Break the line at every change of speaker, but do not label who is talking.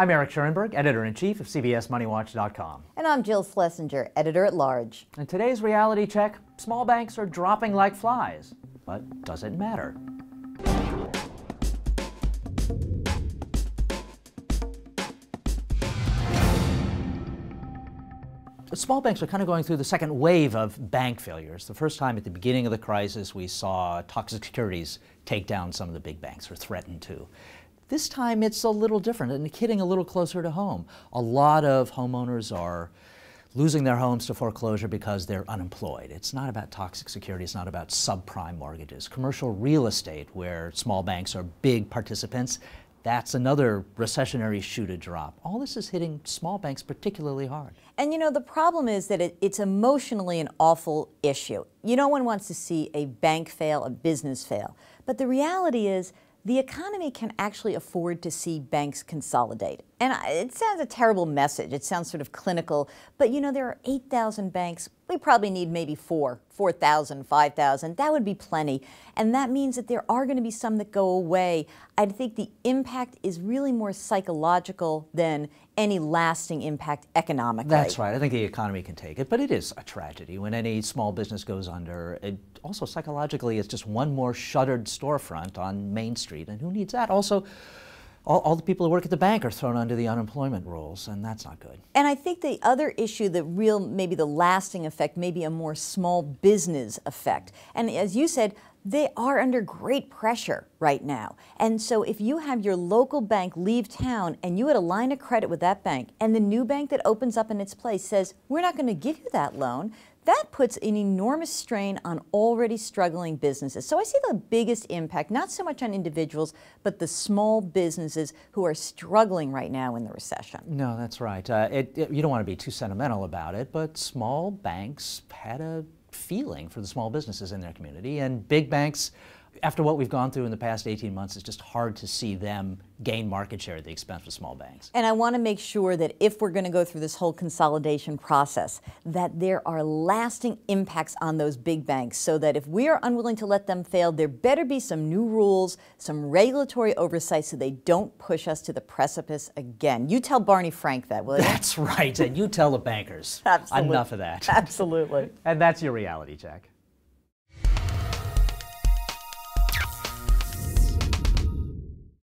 I'm Eric Schoenberg, Editor-in-Chief of CBSMoneyWatch.com.
And I'm Jill Schlesinger, Editor-at-Large.
In today's reality check, small banks are dropping like flies. But does it matter? Small banks are kind of going through the second wave of bank failures. The first time at the beginning of the crisis, we saw toxic securities take down some of the big banks, or threaten to. This time it's a little different and hitting a little closer to home. A lot of homeowners are losing their homes to foreclosure because they're unemployed. It's not about toxic security, it's not about subprime mortgages. Commercial real estate, where small banks are big participants, that's another recessionary shoe to drop. All this is hitting small banks particularly hard.
And you know, the problem is that it's emotionally an awful issue. No one wants to see a bank fail, a business fail. But the reality is, the economy can actually afford to see banks consolidate. And it sounds a terrible message. It sounds sort of clinical. But you know, there are 8,000 banks. We probably need maybe 4,000, 5,000. That would be plenty. And that means that there are going to be some that go away. I think the impact is really more psychological than any lasting impact economically.
That's right. I think the economy can take it. But it is a tragedy when any small business goes under. Also, psychologically, it's just one more shuttered storefront on Main Street. And who needs that? Also, all the people who work at the bank are thrown under the unemployment rules, and that's not good.
And I think the other issue, maybe the lasting effect, may be a more small business effect. And as you said, they are under great pressure right now. And so if you have your local bank leave town and you had a line of credit with that bank, and the new bank that opens up in its place says, we're not going to give you that loan, that puts an enormous strain on already struggling businesses. So I see the biggest impact, not so much on individuals, but the small businesses who are struggling right now in the recession.
No, that's right. You don't want to be too sentimental about it, but small banks had a feeling for the small businesses in their community, and big banks, after what we've gone through in the past 18 months, it's just hard to see them gain market share at the expense of small banks.
And I want to make sure that if we're going to go through this whole consolidation process, that there are lasting impacts on those big banks, so that if we are unwilling to let them fail, there better be some new rules, some regulatory oversight, so they don't push us to the precipice again. You tell Barney Frank that, will you?
That's right, and you tell the bankers.
Absolutely.
Enough of that.
Absolutely.
And that's your reality check.